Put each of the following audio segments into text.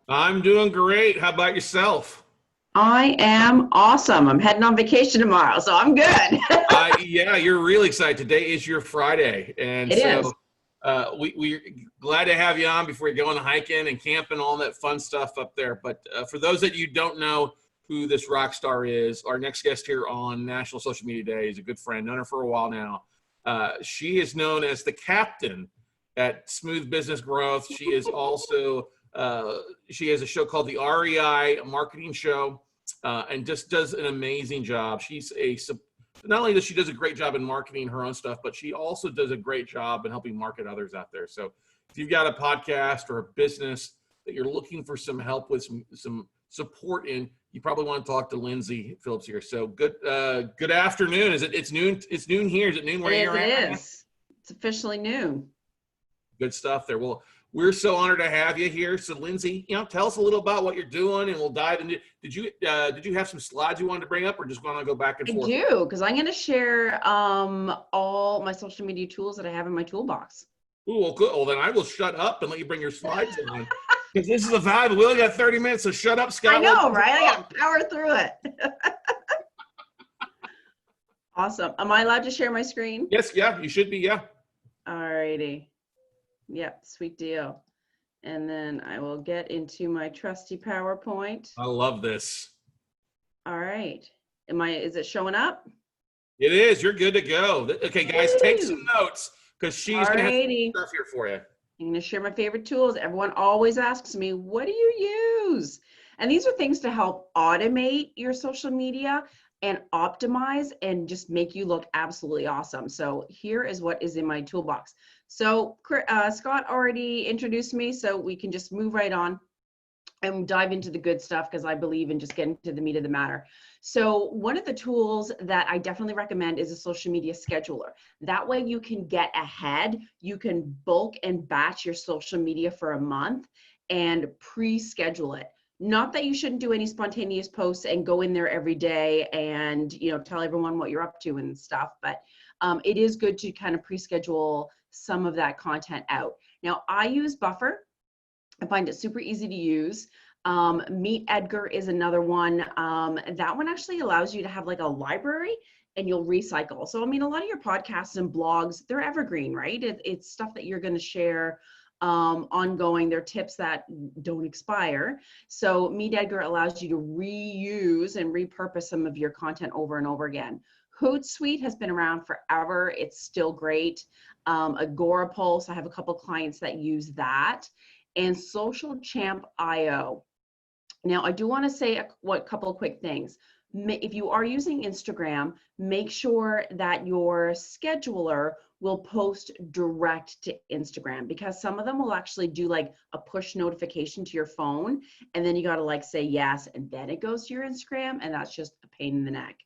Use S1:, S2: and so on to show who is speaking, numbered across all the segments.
S1: I'm doing great. How about yourself?
S2: I am awesome. I'm heading on vacation tomorrow, so I'm good.
S1: Yeah, you're really excited. Today is your Friday, and
S2: It is.
S1: so we're glad to have you on before you go on hiking and camping, all that fun stuff up there. But for those that you don't know who this rock star is, our next guest here on National Social Media Day is a good friend, known her for a while now. She is known as the captain at Smooth Business Growth. She is also she has a show called the REI Marketing Show, and just does an amazing job. She's a not only does she does a great job in marketing her own stuff, but she also does a great job in helping market others out there. So if you've got a podcast or a business that you're looking for some help with, some support in, you probably want to talk to Lyndsay Phillips here. So good afternoon. Is it? It's noon. It's noon here. Is it noon
S2: It
S1: where
S2: is.
S1: you're
S2: It
S1: at right now?
S2: is. It's officially noon.
S1: Good stuff there. Well, we're so honored to have you here. So, Lyndsay, tell us a little about what you're doing, and we'll dive into. Did you have some slides you wanted to bring up, or just want to go back and
S2: I
S1: forth?
S2: do, because I'm going to share all my social media tools that I have in my toolbox.
S1: Ooh, well, good. Well, then I will shut up and let you bring your slides on, because this is a vibe. We only got 30 minutes, so shut up,
S2: I
S1: Scott.
S2: know, right? I got to power through it. Awesome. Am I allowed to share my screen?
S1: Yes, yeah, you should be, yeah.
S2: All righty. Yep, sweet deal. And then I will get into my trusty PowerPoint.
S1: I love this.
S2: All right. Is it showing up?
S1: It is. You're good to go. Okay, guys, take some
S2: Woo!
S1: notes because she's gonna have
S2: Alrighty.
S1: stuff here for you.
S2: I'm going to share my favorite tools. Everyone always asks me, what do you use? And these are things to help automate your social media and optimize and just make you look absolutely awesome. So here is what is in my toolbox. So Scott already introduced me, so we can just move right on and dive into the good stuff because I believe in just getting to the meat of the matter. So one of the tools that I definitely recommend is a social media scheduler. That way you can get ahead, you can bulk and batch your social media for a month and pre-schedule it. Not that you shouldn't do any spontaneous posts and go in there every day and tell everyone what you're up to and stuff, but it is good to kind of pre-schedule some of that content out. Now I use Buffer. I find it super easy to use. Meet Edgar is another one. That one actually allows you to have like a library and you'll recycle. So, I mean, a lot of your podcasts and blogs, they're evergreen, right? It's stuff that you're going to share ongoing. They're tips that don't expire. So Meet Edgar allows you to reuse and repurpose some of your content over and over again. Hootsuite has been around forever. It's still great. Agora Pulse, I have a couple clients that use that. And Social Champ IO. Now, I do want to say a couple of quick things. If you are using Instagram, make sure that your scheduler will post direct to Instagram, because some of them will actually do like a push notification to your phone, and then you got to like say yes, and then it goes to your Instagram, and that's just a pain in the neck.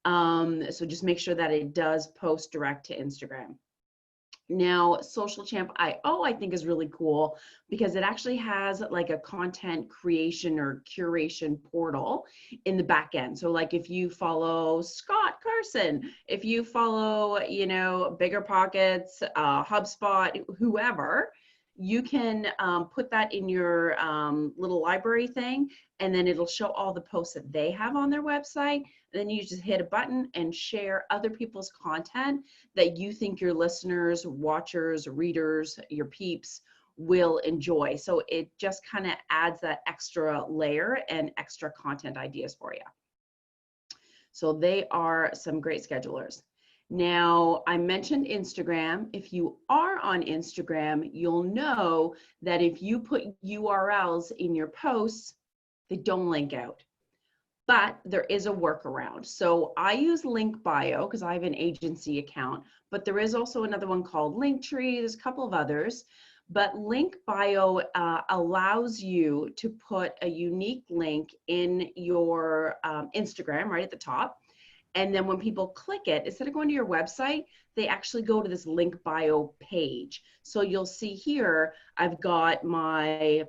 S2: So just make sure that it does post direct to Instagram. Now, Social Champ IO, I think, is really cool because it actually has like a content creation or curation portal in the back end. So like if you follow Scott Carson, if you follow, Bigger Pockets, HubSpot, whoever, you can put that in your little library thing, and then it'll show all the posts that they have on their website. And then you just hit a button and share other people's content that you think your listeners, watchers, readers, your peeps will enjoy. So it just kind of adds that extra layer and extra content ideas for you. So they are some great schedulers. Now, I mentioned Instagram. If you are on Instagram, you'll know that if you put URLs in your posts, they don't link out. But there is a workaround. So I use Link Bio because I have an agency account, but there is also another one called Linktree. There's a couple of others, but Link Bio allows you to put a unique link in your Instagram right at the top. And then when people click it, instead of going to your website, they actually go to this Link Bio page. So you'll see here, I've got my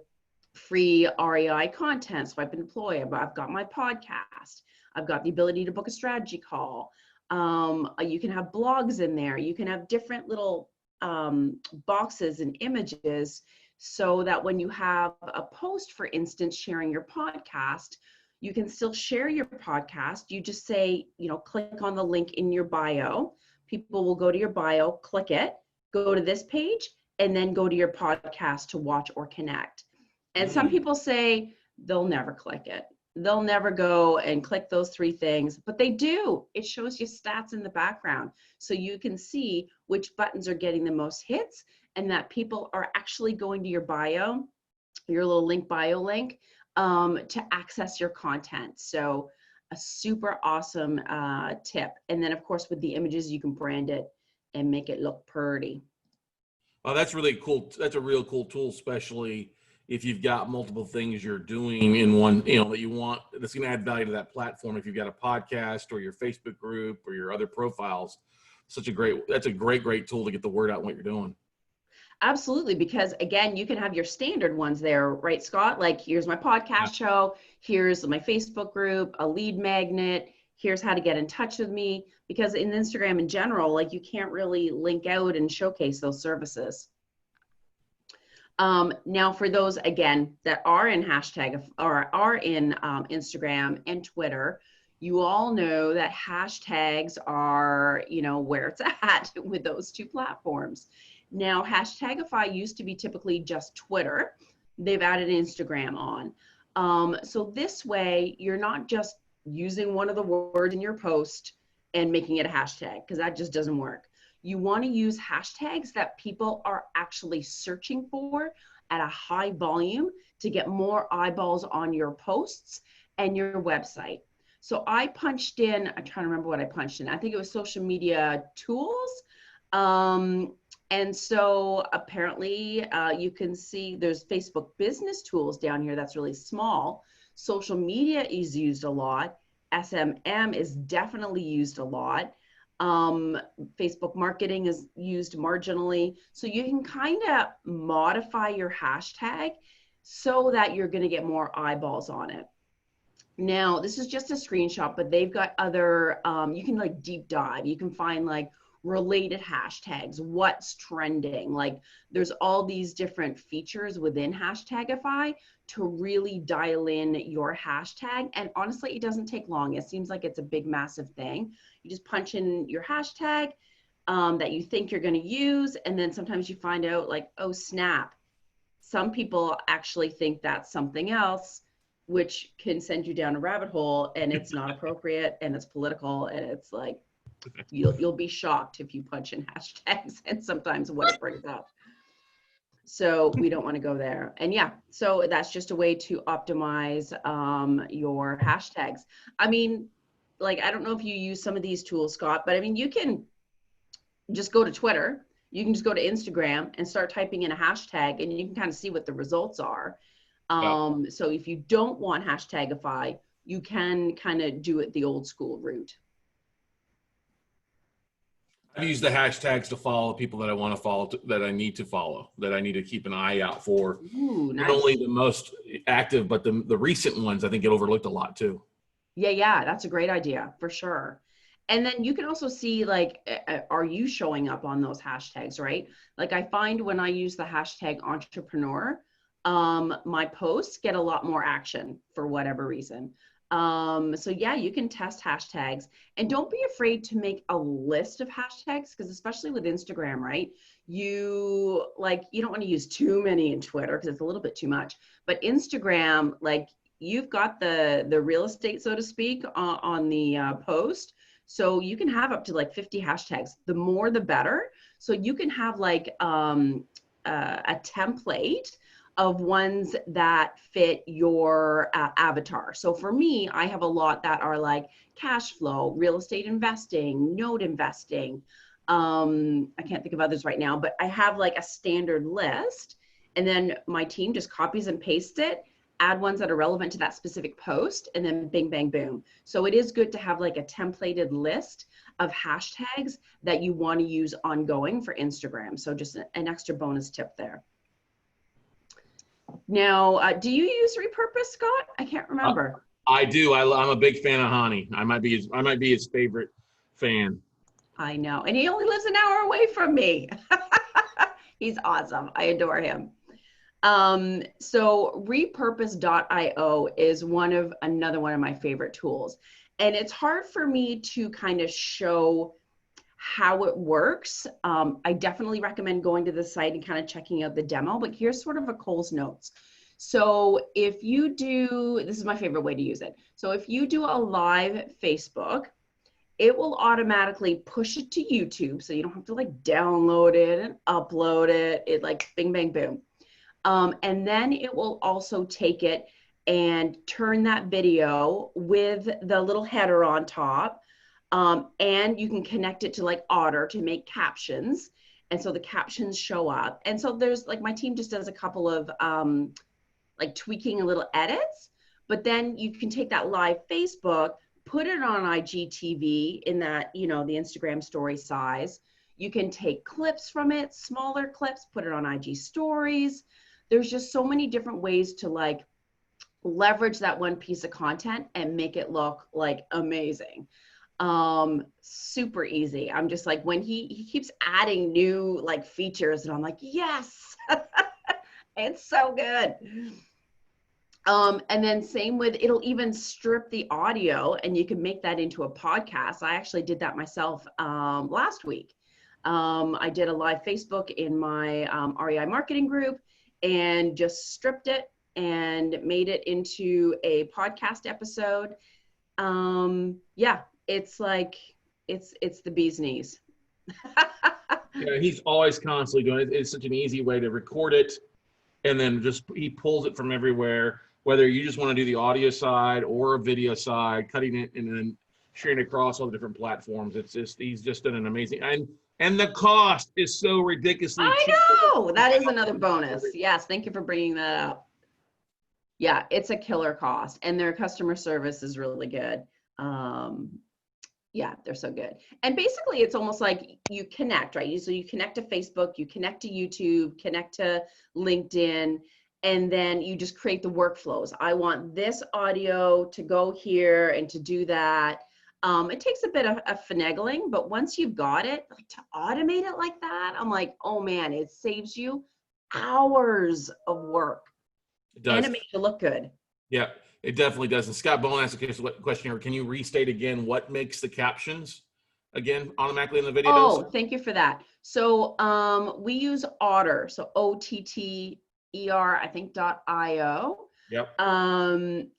S2: free REI content, Swipe and Deploy. I've got my podcast. I've got the ability to book a strategy call. You can have blogs in there. You can have different little boxes and images so that when you have a post, for instance, sharing your podcast, you can still share your podcast. You just say, click on the link in your bio. People will go to your bio, click it, go to this page, and then go to your podcast to watch or connect. And some people say they'll never click it. They'll never go and click those 3 things, but they do. It shows you stats in the background. So you can see which buttons are getting the most hits and that people are actually going to your bio, your little link bio link, to access your content. So a super awesome tip. And then of course, with the images, you can brand it and make it look pretty.
S1: Oh, that's really cool. That's a real cool tool, especially if you've got multiple things you're doing in one, that you want, that's going to add value to that platform. If you've got a podcast or your Facebook group or your other profiles, that's a great tool to get the word out what you're doing.
S2: Absolutely, because again, you can have your standard ones there, right, Scott? Like, here's my podcast show, here's my Facebook group, a lead magnet, here's how to get in touch with me. Because in Instagram in general, like, you can't really link out and showcase those services. Now, for those, again, that are in hashtag or are in Instagram and Twitter, you all know that hashtags are, where it's at with those 2 platforms. Now, Hashtagify used to be typically just Twitter. They've added Instagram on. So this way, you're not just using one of the words in your post and making it a hashtag, because that just doesn't work. You want to use hashtags that people are actually searching for at a high volume to get more eyeballs on your posts and your website. So I punched in, I'm trying to remember what I punched in. I think it was social media tools. And so apparently you can see there's Facebook business tools down here. That's really small. Social media is used a lot. SMM is definitely used a lot. Facebook marketing is used marginally. So you can kind of modify your hashtag so that you're going to get more eyeballs on it. Now, this is just a screenshot, but they've got other, you can like deep dive. You can find like related hashtags, what's trending. Like, there's all these different features within Hashtagify to really dial in your hashtag. And honestly, it doesn't take long. It seems like it's a big, massive thing. You just punch in your hashtag that you think you're going to use. And then sometimes you find out like, oh, snap. Some people actually think that's something else, which can send you down a rabbit hole, and it's not appropriate, and it's political, and it's like, you'll be shocked if you punch in hashtags and sometimes what it brings up. So we don't want to go there. And yeah, so that's just a way to optimize your hashtags. I mean, like, I don't know if you use some of these tools, Scott, but I mean, you can just go to Twitter, you can just go to Instagram and start typing in a hashtag, and you can kind of see what the results are. So if you don't want Hashtagify, you can kind of do it the old school route.
S1: I've used the hashtags to follow people that I want to follow, that I need to follow, that I need to keep an eye out for.
S2: Ooh, nice.
S1: Not only the most active, but the recent ones, I think, get overlooked a lot too.
S2: Yeah, that's a great idea for sure. And then you can also see, like, are you showing up on those hashtags, right? Like, I find when I use the hashtag entrepreneur, my posts get a lot more action for whatever reason. So yeah, you can test hashtags, and don't be afraid to make a list of hashtags, because especially with Instagram, right? You don't want to use too many in Twitter because it's a little bit too much, but Instagram, like, you've got the real estate, so to speak, on the post. So you can have up to like 50 hashtags. The more, the better. So you can have like a template of ones that fit your avatar. So for me, I have a lot that are like cash flow, real estate investing, note investing. I can't think of others right now, but I have like a standard list, and then my team just copies and pastes it, add ones that are relevant to that specific post, and then bing, bang, boom. So it is good to have like a templated list of hashtags that you want to use ongoing for Instagram. So just an extra bonus tip there. Now, do you use Repurpose, Scott? I can't remember.
S1: I do. I'm a big fan of Hani. I might be his favorite fan.
S2: I know, and he only lives an hour away from me. He's awesome. I adore him. So Repurpose.io is another one of my favorite tools. And it's hard for me to kind of show how it works. I definitely recommend going to the site and kind of checking out the demo, but here's sort of a Cole's Notes. So if you do, this is my favorite way to use it. So if you do a live Facebook, it will automatically push it to YouTube. So you don't have to like download it and upload it. It like bing, bang, boom. And then it will also take it and turn that video with the little header on top. And you can connect it to like Otter to make captions. And so the captions show up. And so there's like, my team just does a couple of like tweaking a little edits, but then you can take that live Facebook, put it on IGTV in that, the Instagram story size. You can take clips from it, smaller clips, put it on IG stories. There's just so many different ways to like leverage that one piece of content and make it look like amazing. Super easy. I'm just like, when he keeps adding new like features and I'm like, yes, it's so good. And then same with, it'll even strip the audio and you can make that into a podcast. I actually did that myself last week. I did a live Facebook in my REI marketing group and just stripped it and made it into a podcast episode. Yeah, it's like, it's the bee's knees.
S1: Yeah, he's always constantly doing it. It's such an easy way to record it. And then he pulls it from everywhere, whether you just want to do the audio side or a video side, cutting it and then sharing it across all the different platforms. He's just done an amazing, and the cost is so ridiculously cheap.
S2: I know, that is another bonus. Yes, thank you for bringing that up. Yeah, it's a killer cost and their customer service is really good. Yeah, they're so good. And basically it's almost like you connect, right? So you connect to Facebook, you connect to YouTube, connect to LinkedIn, and then you just create the workflows. I want this audio to go here and to do that. It takes a bit of finagling, but once you've got it, like to automate it like that, I'm like, oh man, it saves you hours of work.
S1: It does.
S2: And it makes you look good.
S1: Yeah, it definitely does. And Scott Bowen asked a question here. Can you restate again what makes the captions again automatically in the videos?
S2: Oh, thank you for that. So we use Otter, so OTTER, I think .io.
S1: Yep.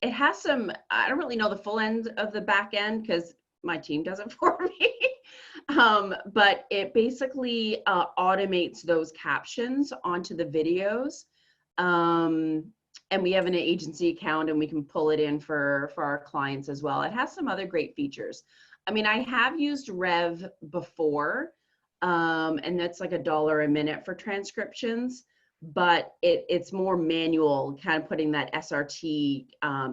S2: It has some, I don't really know the full end of the back end because my team does it for me. But it basically automates those captions onto the videos. And we have an agency account and we can pull it in for our clients as well. It has some other great features. I mean, I have used Rev before, and that's like $1 a minute for transcriptions, but it's more manual, kind of putting that SRT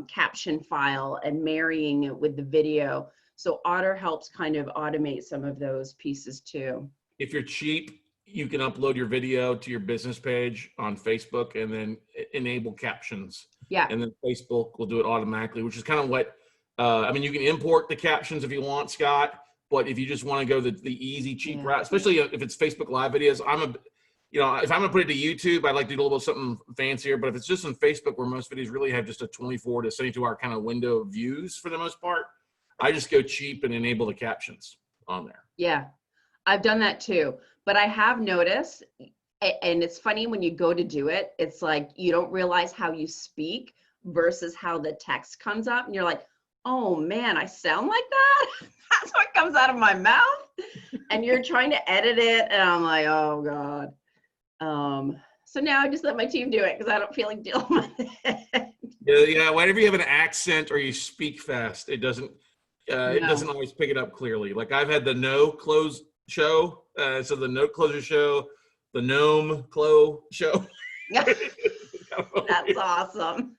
S2: caption file and marrying it with the video. So Otter helps kind of automate some of those pieces too.
S1: If you're cheap, you can upload your video to your business page on Facebook and then enable captions.
S2: Yeah.
S1: And then Facebook will do it automatically, which is kind of what, I mean, you can import the captions if you want, Scott, but if you just want to go the easy, cheap route, especially if it's Facebook Live videos, if I'm gonna put it to YouTube, I'd like to do a little something fancier, but if it's just on Facebook where most videos really have just a 24 to 72 hour kind of window of views for the most part, I just go cheap and enable the captions on there.
S2: Yeah, I've done that too. But I have noticed, and it's funny when you go to do it, it's like you don't realize how you speak versus how the text comes up. And you're like, oh man, I sound like that? That's what comes out of my mouth. And you're trying to edit it. And I'm like, oh God. So now I just let my team do it because I don't feel like dealing with it.
S1: Yeah, whenever you have an accent or you speak fast, it doesn't always pick it up clearly. Like I've had the no close show, so the note closer show, the gnome clo show.
S2: That's awesome.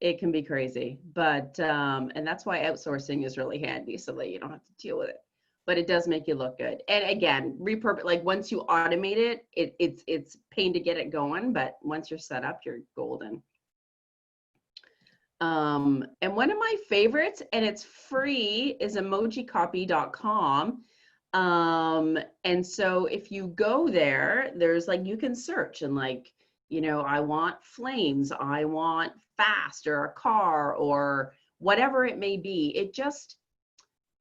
S2: It can be crazy, but and that's why outsourcing is really handy so that you don't have to deal with it. But it does make you look good. And again, repurpose, like once you automate it, it's pain to get it going, but once you're set up, you're golden. And one of my favorites, and it's free, is emojicopy.com. And so if you go there, there's like, you can search and like, I want flames, I want fast, or a car, or whatever it may be. It just,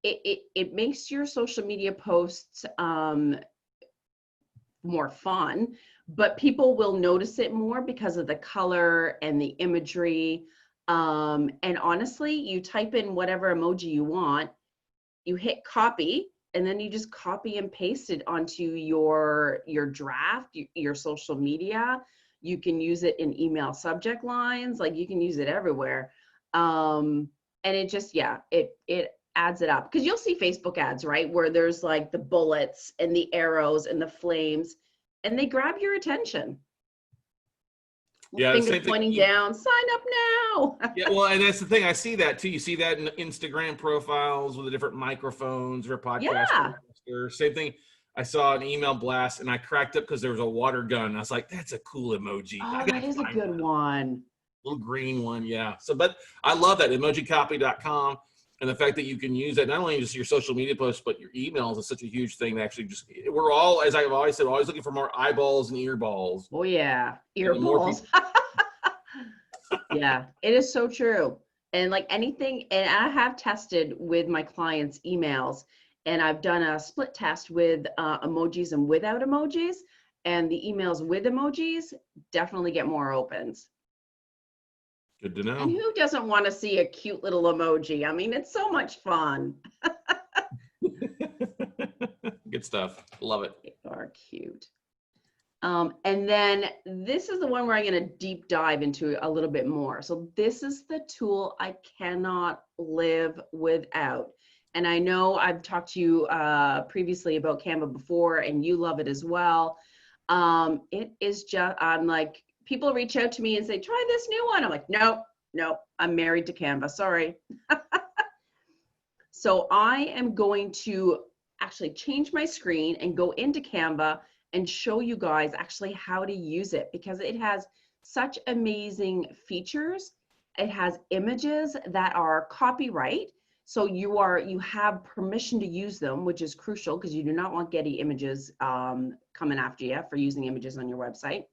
S2: it makes your social media posts more fun, but people will notice it more because of the color and the imagery. And honestly, you type in whatever emoji you want, you hit copy, and then you just copy and paste it onto your draft, your social media. You can use it in email subject lines, like you can use it everywhere. And it just, yeah, it adds it up, because you'll see Facebook ads, right, where there's like the bullets and the arrows and the flames, and they grab your attention.
S1: Yeah,
S2: Finger
S1: same thing.
S2: pointing down, sign up now.
S1: Yeah, well, and that's the thing. I see that too. You see that in Instagram profiles with the different microphones or podcast.
S2: Yeah.
S1: Same thing. I saw an email blast and I cracked up because there was a water gun. I was like, that's a cool emoji.
S2: Oh, that is a good one.
S1: Little green one, yeah. So, but I love that, emojicopy.com, and the fact that you can use that not only just your social media posts, but your emails is such a huge thing. That actually just, we're all, as I've always said, always looking for more eyeballs and earballs.
S2: Oh yeah, earballs. Yeah, it is so true. And like anything, and I have tested with my clients' emails, and I've done a split test with emojis and without emojis, and the emails with emojis definitely get more opens.
S1: Good to know.
S2: And who doesn't want to see a cute little emoji? I mean, it's so much fun.
S1: Good stuff. Love it.
S2: They are cute. And then this is the one where I'm going to deep dive into a little bit more. So this is the tool I cannot live without. And I know I've talked to you previously about Canva before, and you love it as well. It is just, I'm like, people reach out to me and say, try this new one. I'm like, nope, I'm married to Canva, sorry. So I am going to actually change my screen and go into Canva and show you guys actually how to use it, because it has such amazing features. It has images that are copyright. So you have permission to use them, which is crucial because you do not want Getty Images coming after you for using images on your website.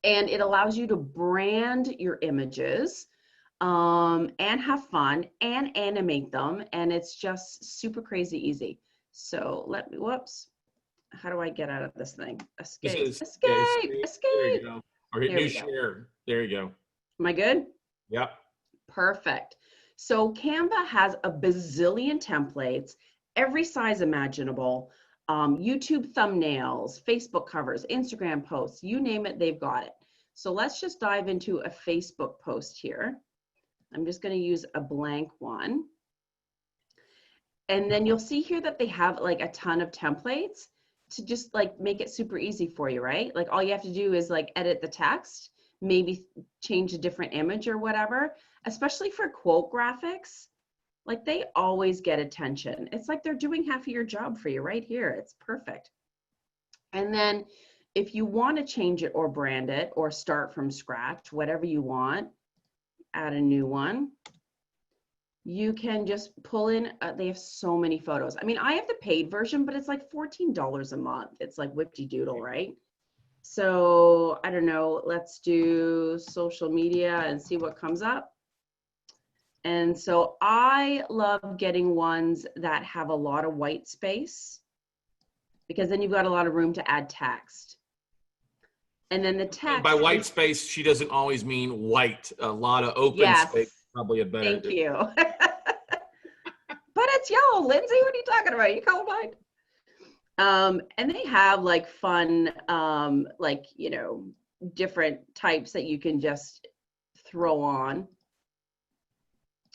S2: And it allows you to brand your images and have fun and animate them. And it's just super crazy easy. So let me, whoops. How do I get out of this thing? Escape, escape.
S1: There you go. Or hit new
S2: Share.
S1: There you go.
S2: Am I good?
S1: Yep.
S2: Perfect. So Canva has a bazillion templates, every size imaginable, YouTube thumbnails, Facebook covers, Instagram posts, you name it, they've got it. So let's just dive into a Facebook post here. I'm just going to use a blank one. And then you'll see here that they have like a ton of templates to just like make it super easy for you, right? Like all you have to do is like edit the text, maybe change a different image or whatever, especially for quote graphics. Like they always get attention. It's like they're doing half of your job for you right here. It's perfect. And then if you want to change it or brand it or start from scratch, whatever you want, add a new one. You can just pull in, they have so many photos. I mean, I have the paid version, but it's like $14 a month. It's like whipty-doodle, right? So I don't know, let's do social media and see what comes up. And so I love getting ones that have a lot of white space, because then you've got a lot of room to add text. And then the text.
S1: And by white space, she doesn't always mean white. A lot of open space. Probably a better.
S2: Thank you. But it's yellow, Lindsay. What are you talking about? You colorblind? And they have like fun, like, you know, different types that you can just throw on.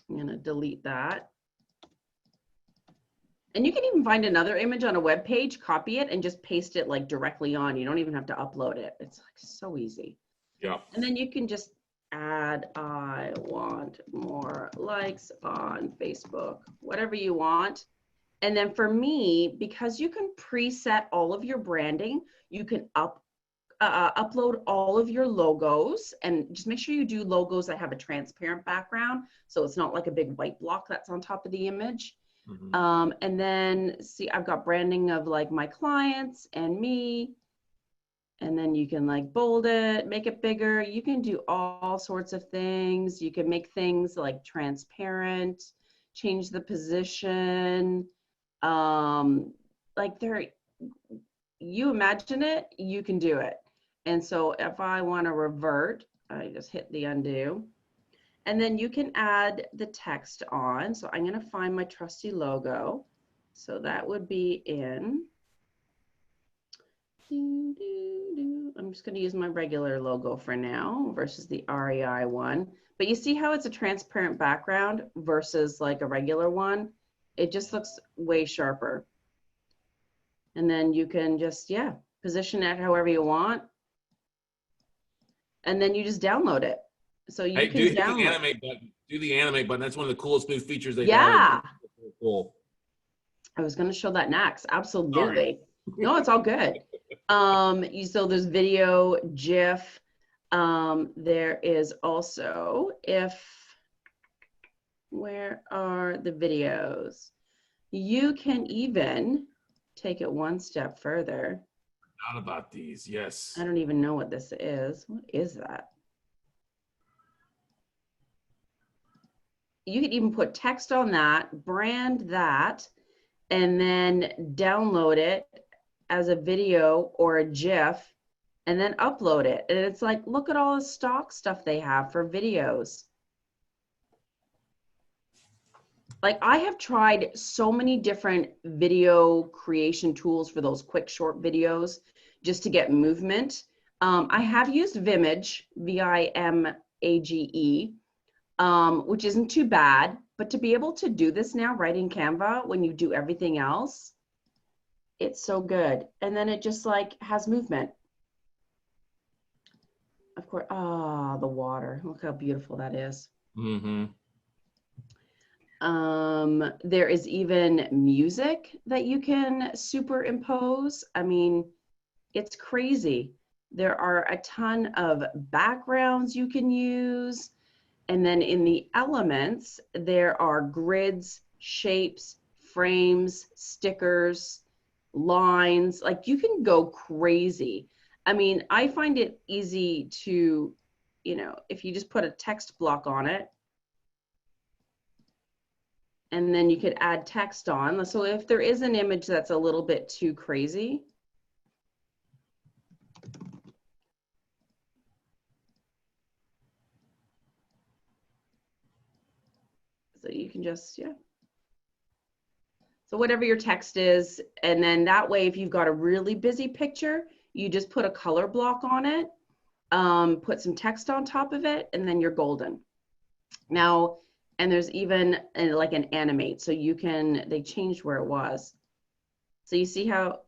S2: I'm gonna delete that. And you can even find another image on a web page, copy it, and just paste it like directly on. You don't even have to upload it. It's like so easy.
S1: Yeah.
S2: And then you can just add, I want more likes on Facebook, whatever you want. And then for me, because you can preset all of your branding, you can upload all of your logos, and just make sure you do logos that have a transparent background, so it's not like a big white block that's on top of the image. And then see, I've got branding of like my clients and me. And then you can like bold it, make it bigger. You can do all sorts of things. You can make things like transparent, change the position. Like you imagine it, you can do it. And so if I want to revert, I just hit the undo. And then you can add the text on. So I'm going to find my trusty logo. So that would be in. I'm just going to use my regular logo for now versus the REI one. But you see how it's a transparent background versus like a regular one? It just looks way sharper. And then you can just, yeah, position it however you want. And then you just download it. So you can
S1: do
S2: download.
S1: the animate button. Do the animate button. That's one of the coolest new features they've
S2: yeah.
S1: added. Cool.
S2: I was going to show that next. Absolutely.
S1: Sorry.
S2: No, it's all good. So there's video, GIF. There is also where are the videos? You can even take it one step further.
S1: Not about these, yes.
S2: I don't even know what this is. What is that? You could even put text on that, brand that, and then download it as a video or a GIF, and then upload it. And it's like, look at all the stock stuff they have for videos. Like I have tried so many different video creation tools for those quick short videos just to get movement. I have used Vimage, Vimage, which isn't too bad, but to be able to do this now right in Canva when you do everything else, it's so good. And then it just like has movement. Of course, the water, look how beautiful that is. There is even music that you can superimpose. I mean, it's crazy. There are a ton of backgrounds you can use. And then in the elements, there are grids, shapes, frames, stickers, lines. Like you can go crazy. I mean, I find it easy to, if you just put a text block on it, and then you could add text on. So if there is an image that's a little bit too crazy, so you can just, yeah. So whatever your text is, and then that way, if you've got a really busy picture, you just put a color block on it, put some text on top of it, and then you're golden. Now, and there's even like an animate, so you can, they changed where it was. So you see how,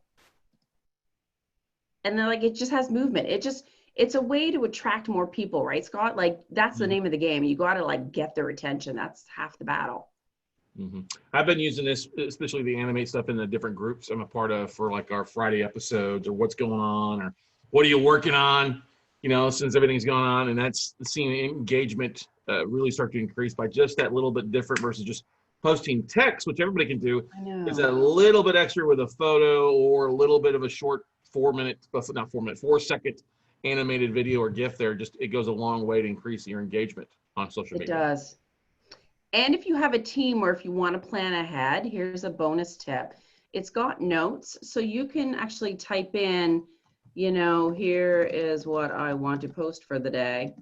S2: and then like, it just has movement. It's a way to attract more people, right, Scott? Like that's the name of the game. You got to like get their attention. That's half the battle.
S1: I've been using this, especially the animate stuff in the different groups I'm a part of for like our Friday episodes or what's going on or what are you working on, since everything's going on. And that's seeing engagement really start to increase by just that little bit different versus just posting text, which everybody can do.
S2: I know.
S1: Is a little bit extra with a photo or a little bit of a short 4-second animated video or GIF there. Just, it goes a long way to increase your engagement on social media.
S2: It does. And if you have a team or if you want to plan ahead, here's a bonus tip. It's got notes, so you can actually type in, here is what I want to post for the day,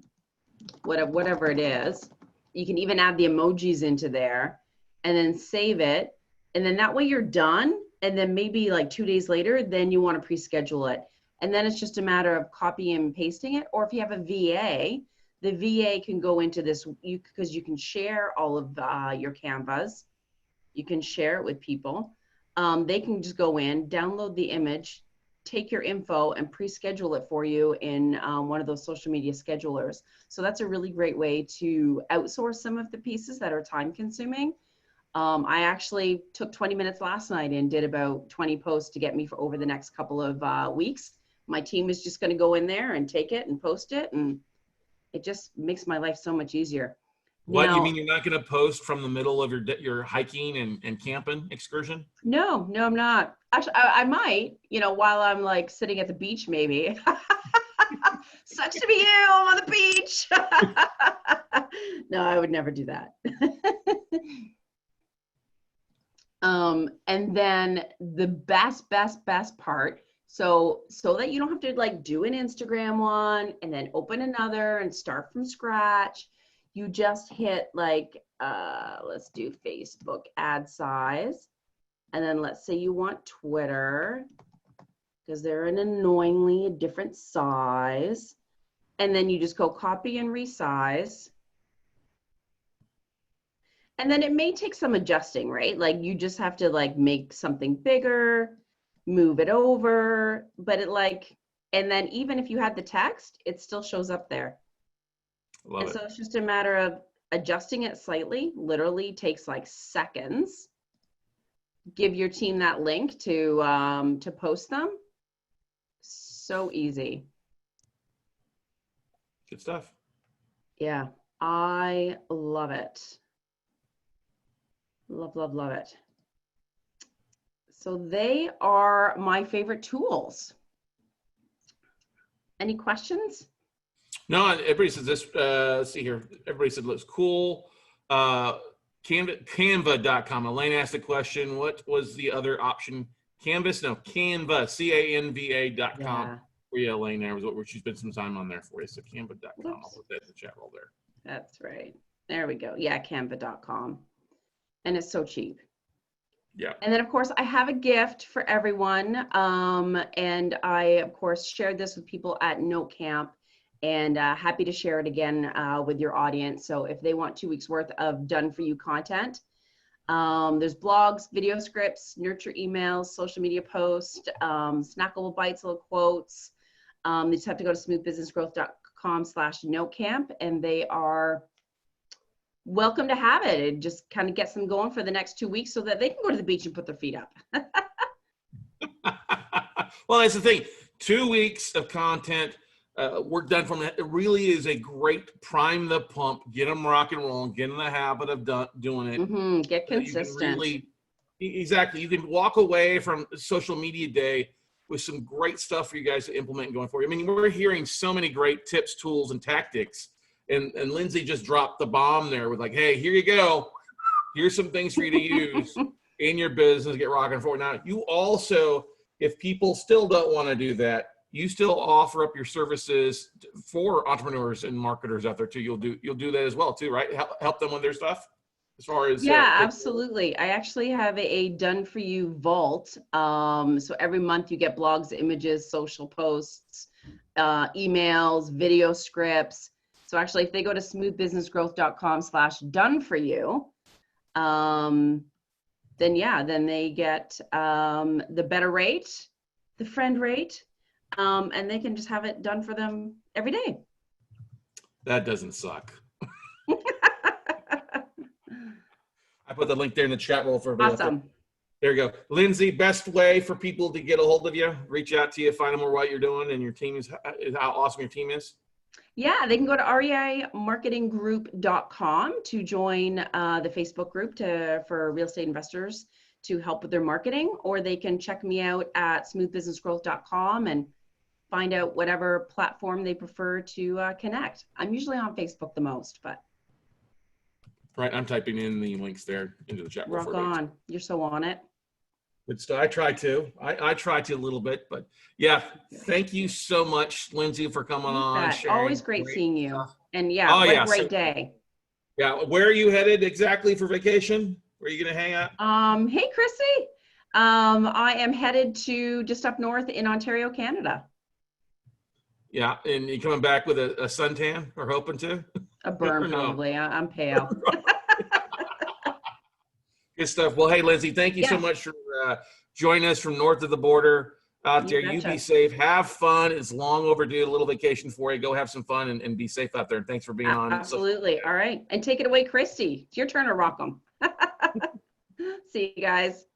S2: whatever it is. You can even add the emojis into there and then save it. And then that way you're done. And then maybe like 2 days later, then you want to pre-schedule it. And then it's just a matter of copying and pasting it. Or if you have a VA, the VA can go into this because you can share all of your Canvas. You can share it with people. They can just go in, download the image, take your info and pre-schedule it for you in one of those social media schedulers. So that's a really great way to outsource some of the pieces that are time consuming. I actually took 20 minutes last night and did about 20 posts to get me for over the next couple of weeks. My team is just going to go in there and take it and post it, and it just makes my life so much easier.
S1: What, you
S2: Now,
S1: mean you're not going to post from the middle of your hiking and camping excursion?
S2: no, I'm not. Actually, I might, while I'm like sitting at the beach, maybe. Sucks to be you, I'm on the beach. No, I would never do that. And then the best part, so that you don't have to like do an Instagram one and then open another and start from scratch. You just hit like, let's do Facebook ad size. And then let's say you want Twitter, because they're an annoyingly a different size. And then you just go copy and resize. And then it may take some adjusting, right? Like you just have to like make something bigger, move it over, but and then even if you had the text, it still shows up there.
S1: Love
S2: and
S1: it.
S2: so it's just a matter of adjusting it slightly, literally takes like seconds. Give your team that link to post them. So easy.
S1: Good stuff.
S2: Yeah, I love it. Love it. So they are my favorite tools. Any questions?
S1: No, everybody says this. Let's see here. Everybody said looks cool. Canva.com. Elaine asked the question, what was the other option? Canvas? No, Canva, Canva.com.
S2: Yeah.
S1: For you, Elaine, there was what she spent some time on there for you. So Canva.com.
S2: Whoops.
S1: I'll put that in the chat roll there.
S2: That's right. There we go. Yeah, Canva.com. And it's so cheap.
S1: Yeah.
S2: And then, of course, I have a gift for everyone. And I, of course, shared this with people at Note Camp, and happy to share it again with your audience. So if they want 2 weeks worth of done-for-you content, there's blogs, video scripts, nurture emails, social media posts, snackable bites, little quotes. They just have to go to smoothbusinessgrowth.com/notecamp, and they are welcome to have it. It just kind of gets them going for the next 2 weeks so that they can go to the beach and put their feet up.
S1: Well, that's the thing. 2 weeks of content, work done from it. It really is a great prime the pump, get them rock and rolling, get in the habit of doing it.
S2: Get consistent.
S1: Exactly. You can walk away from social media day with some great stuff for you guys to implement and going forward. I mean, we're hearing so many great tips, tools, and tactics. And Lyndsay just dropped the bomb there with like, hey, here you go. Here's some things for you to use in your business, get rocking forward. Now, you also, if people still don't want to do that, you still offer up your services for entrepreneurs and marketers out there too. You'll do that as well too, right? Help them with their stuff as far as
S2: absolutely. I actually have a done for you vault. So every month you get blogs, images, social posts, emails, video scripts. So actually, if they go to smoothbusinessgrowth.com/done-for-you, then they get the better rate, the friend rate, and they can just have it done for them every day.
S1: That doesn't suck. I put the link there in the chat roll for everybody.
S2: Awesome.
S1: There you go. Lyndsay, best way for people to get a hold of you, reach out to you, find out more what you're doing, and your team is how awesome your team is.
S2: Yeah, they can go to reimarketinggroup.com to join the Facebook group for real estate investors to help with their marketing, or they can check me out at smoothbusinessgrowth.com and find out whatever platform they prefer to connect. I'm usually on Facebook the most, but.
S1: Right, I'm typing in the links there into the chat.
S2: Rock on. You're so on it.
S1: Good stuff. I try to. I try to a little bit, but yeah. Thank you so much, Lyndsay, for coming on.
S2: Always great seeing you.
S1: Stuff.
S2: And what a great day.
S1: Yeah. Where are you headed exactly for vacation? Where are you going to hang out?
S2: Hey, Chrissy. I am headed to just up north in Ontario, Canada.
S1: Yeah, and you coming back with a suntan, or hoping to?
S2: A burn, probably. No? I'm pale.
S1: Good stuff. Well, hey, Lyndsay, thank you so much for joining us from north of the border out there. You be safe. Have fun. It's long overdue. A little vacation for you. Go have some fun and be safe out there. And thanks for being on.
S2: Absolutely. All right. And take it away, Christy. It's your turn to rock them. See you guys.